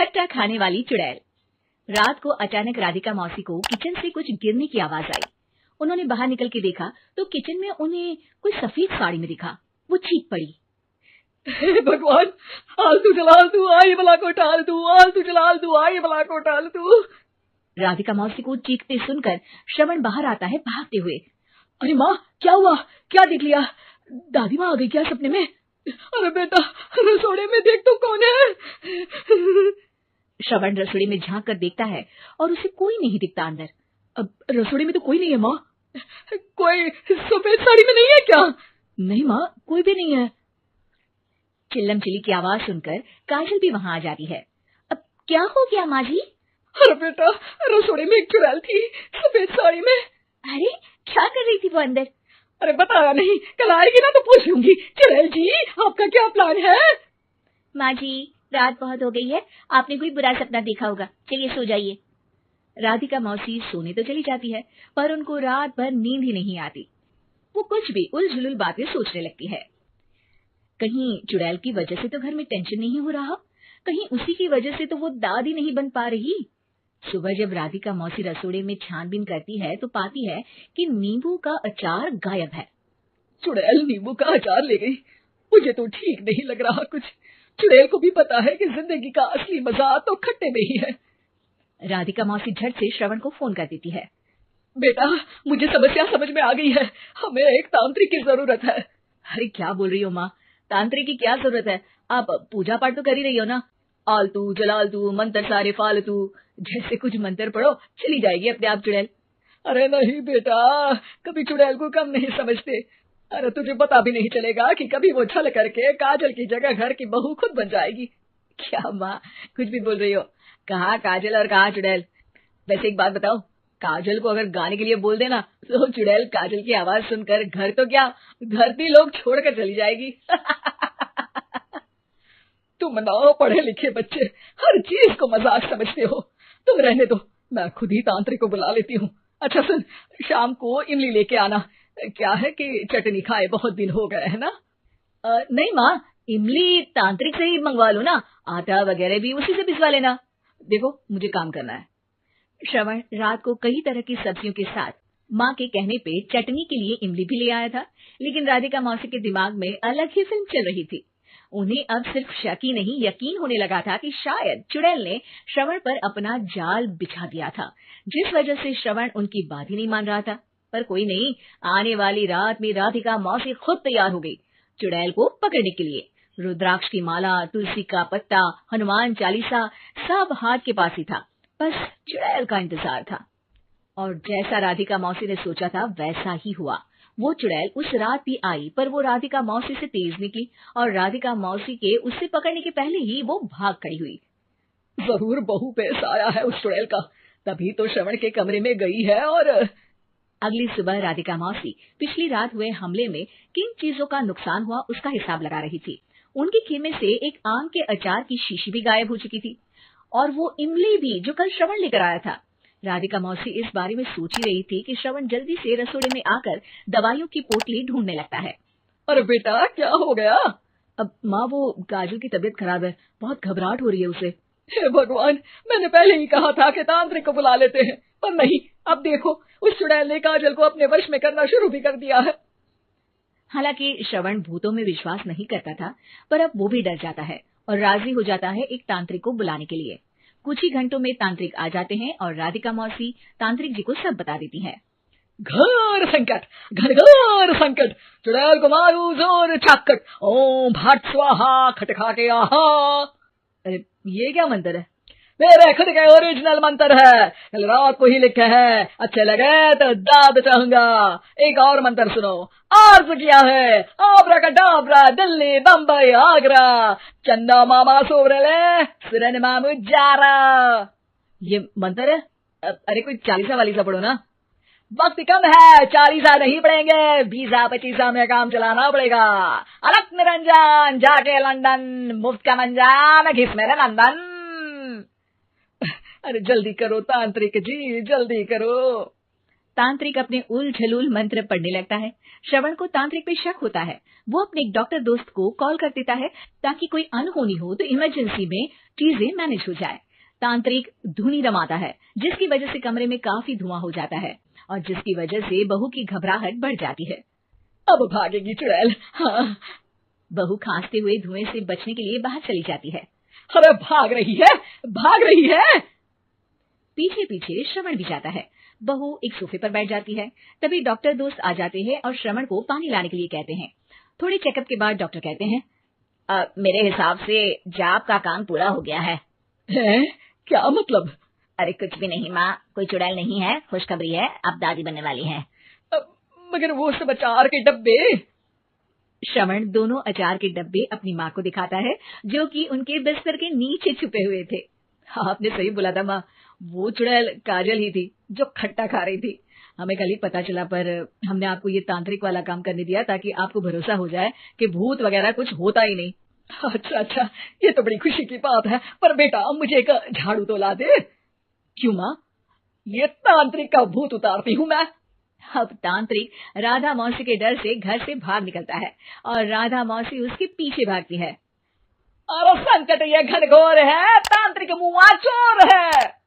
खट्टा खाने वाली चुड़ैल। रात को अचानक राधिका मौसी को किचन से कुछ गिरने की आवाज आई। उन्होंने बाहर निकल के देखा तो किचन में उन्हें कोई सफेद साड़ी में दिखा। वो चीख पड़ी, हे भगवान, आलतू जलाल तू आई बला को टाल तू, आलतू जलाल तू आई बला को टाल तू। राधिका मौसी को चीखते सुनकर श्रवण बाहर आता है भागते हुए। अरे माँ, क्या हुआ? क्या देख लिया? दादी माँ आ गई क्या सपने में? अरे बेटा, रसोड़े में देख तो कौन है? श्रवण रसोई में झांक कर देखता है और उसे कोई नहीं दिखता अंदर। अब रसोड़े में तो कोई नहीं है माँ। कोई सफेद साड़ी में नहीं है क्या? नहीं माँ, कोई भी नहीं है। चिल्लम चिल्ली की आवाज सुनकर काजल भी वहां आ जाती है। अब क्या हो गया माँ जी? अरे बेटा, रसोड़े में एक चुड़ैल थी सफेद साड़ी में। अरे क्या कर रही थी वो अंदर? अरे बताया नहीं, कल आएगी ना तो पूछ लूंगी। चुड़ैल जी, आपका क्या प्लान है? माँ जी, रात बहुत हो गई है, आपने कोई बुरा सपना देखा होगा, चलिए सो जाइए। राधिका मौसी सोने तो चली जाती है पर उनको रात भर नींद ही नहीं आती। वो कुछ भी उलझुल बातें सोचने लगती है। कहीं चुड़ैल की वजह से तो घर में टेंशन नहीं हो रहा, कहीं उसी की वजह से तो वो दादी नहीं बन पा रही। सुबह जब राधिका मौसी रसोड़े में छानबीन करती है तो पाती है कि नींबू का अचार गायब है। चुड़ैल नींबू का अचार ले गई, मुझे तो ठीक नहीं लग रहा कुछ। चुड़ैल को भी पता है कि जिंदगी का असली मजा तो खट्टे में ही है। राधिका मौसी झट से श्रवण को फोन कर देती है। बेटा, मुझे समस्या समझ में आ गई है, हमें एक तांत्रिक की जरूरत है। अरे क्या बोल रही हो माँ, तांत्रिक की क्या जरूरत है? आप पूजा पाठ तो कर ही रही हो ना। आलतू जलालतू मंत्र सारे फालतू जैसे कुछ मंत्र पढ़ो, चली जाएगी अपने आप चुड़ैल। अरे नहीं बेटा, कभी चुड़ैल को कम नहीं समझते। अरे तुझे पता भी नहीं चलेगा कि कभी वो छल करके काजल की जगह घर की बहू खुद बन जाएगी। क्या माँ, कुछ भी बोल रही हो? कहाँ काजल और कहाँ चुड़ैल? वैसे एक बात बताओ, काजल को अगर गाने के लिए बोल देना तो चुड़ैल काजल की आवाज सुनकर घर तो क्या, धरती लोग छोड़कर चली जाएगी। तुम ना पढ़े लिखे बच्चे हर चीज को मजाक समझते हो। तुम रहने दो, मैं खुद ही तांत्रिक को बुला लेती हूँ। अच्छा सुन, शाम को इमली लेके आना। क्या है कि चटनी खाए बहुत दिन हो गए है ना। नहीं माँ, इमली तांत्रिक से ही मंगवा लो ना, आटा वगैरह भी उसी से पिसवा लेना। देखो मुझे काम करना है। श्रवण रात को कई तरह की सब्जियों के साथ माँ के कहने पे चटनी के लिए इमली भी ले आया था, लेकिन राधिका मौसी के दिमाग में अलग ही फिल्म चल रही थी। उन्हें अब सिर्फ शक ही नहीं यकीन होने लगा था कि शायद चुड़ैल ने श्रवण पर अपना जाल बिछा दिया था, जिस वजह से श्रवण उनकी बात ही नहीं मान रहा था। पर कोई नहीं, आने वाली रात में राधिका मौसी खुद तैयार हो गई चुड़ैल को पकड़ने के लिए। रुद्राक्ष की माला, तुलसी का पत्ता, हनुमान चालीसा सब हाथ के पास ही था, बस चुड़ैल का इंतजार था। और जैसा राधिका मौसी ने सोचा था वैसा ही हुआ। वो चुड़ैल उस रात भी आई, पर वो राधिका मौसी से तेज निकली और राधिका मौसी के उससे पकड़ने के पहले ही वो भाग खड़ी हुई। जरूर बहू पे साया है उस चुड़ैल का, तभी तो श्रवण के कमरे में गई है। और अगली सुबह राधिका मौसी पिछली रात हुए हमले में किन चीजों का नुकसान हुआ उसका हिसाब लगा रही थी। उनके खेमे से एक आम के अचार की शीशी भी गायब हो चुकी थी और वो इमली भी जो कल श्रवण लेकर आया था। राधिका मौसी इस बारे में सोच ही रही थी कि श्रवण जल्दी से रसोड़े में आकर दवाइयों की पोटली ढूंढने लगता है। अरे बेटा, क्या हो गया? अब माँ, वो काजल की तबीयत खराब है, बहुत घबराहट हो रही है उसे। हे भगवान, मैंने पहले ही कहा था कि तांत्रिक को बुला लेते हैं, पर नहीं। अब देखो, उस चुड़ैल ने काजल को अपने वश में करना शुरू भी कर दिया है। हालांकि श्रवण भूतों में विश्वास नहीं करता था, पर अब वो भी डर जाता है और राजी हो जाता है एक तांत्रिक को बुलाने के लिए। कुछ ही घंटों में तांत्रिक आ जाते हैं और राधिका मौसी तांत्रिक जी को सब बता देती है। घर संकट, घर घर संकट, चुड़ैल को मारू जोर छाकट, ओम भट स्वाहा खटखा के आहा। अरे ये क्या मंत्र है? मेरे खुद के ओरिजिनल मंत्र है, कल रात को ही लिखे हैं। अच्छे लगे तो दाद चाहूंगा। एक और मंत्र सुनो। अर्ज किया है आब्राकडाब्रा, दिल्ली बम्बई आगरा, चंदा मामा सोबरले सिरन मामू जारा। ये मंत्र है? अरे कोई चालीसा वालीसा पढ़ो ना। वक्त कम है, 40 नहीं पड़ेंगे, 20-25 में काम चलाना पड़ेगा। अलग निरंजन जाके लंदन, मुफ्त का मंजान घिस मेरे नंदन। अरे जल्दी करो तांत्रिक जी, जल्दी करो। तांत्रिक अपने उल झलूल मंत्र पढ़ने लगता है। श्रवण को तांत्रिक पे शक होता है। वो अपने एक डॉक्टर दोस्त को कॉल कर देता है ताकि कोई अनहोनी हो तो इमरजेंसी में चीजें मैनेज हो जाए। तांत्रिक धुनी रमाता है जिसकी वजह से कमरे में काफी धुआं हो जाता है और जिसकी वजह से बहू की घबराहट बढ़ जाती है। अब भागेगी चुड़ैल। हाँ। बहू खांसते हुए धुएं से बचने के लिए बाहर चली जाती है। अरे भाग रही है, भाग रही है। पीछे पीछे श्रवण भी जाता है। बहू एक सोफे पर बैठ जाती है। तभी डॉक्टर दोस्त आ जाते हैं और श्रवण को पानी लाने के लिए कहते हैं। थोड़े चेकअप के बाद डॉक्टर कहते हैं, मेरे हिसाब से जाप का काम पूरा हो गया है। क्या मतलब? अरे कुछ भी नहीं माँ, कोई चुड़ैल नहीं है, खुशखबरी है, अब दादी बनने वाली है। मगर वो सब अचार के डब्बे। श्रवण दोनों अचार के डब्बे अपनी माँ को दिखाता है जो कि उनके बिस्तर के नीचे छुपे हुए थे। आपने सही बोला था माँ, वो चुड़ैल काजल ही थी जो खट्टा खा रही थी। हमें कल ही पता चला, पर हमने आपको ये तांत्रिक वाला काम करने दिया ताकि आपको भरोसा हो जाए कि भूत वगैरह कुछ होता ही नहीं। अच्छा, ये तो बड़ी खुशी की बात है। पर बेटा मुझे एक झाड़ू तो ला दे। क्यों माँ? ये तांत्रिक का भूत उतारती हूँ मैं। अब तांत्रिक राधा मौसी के डर से घर से भाग निकलता है और राधा मौसी उसके पीछे भागती है। अरे संकट ये घनघोर है, तांत्रिक मुआ चोर है।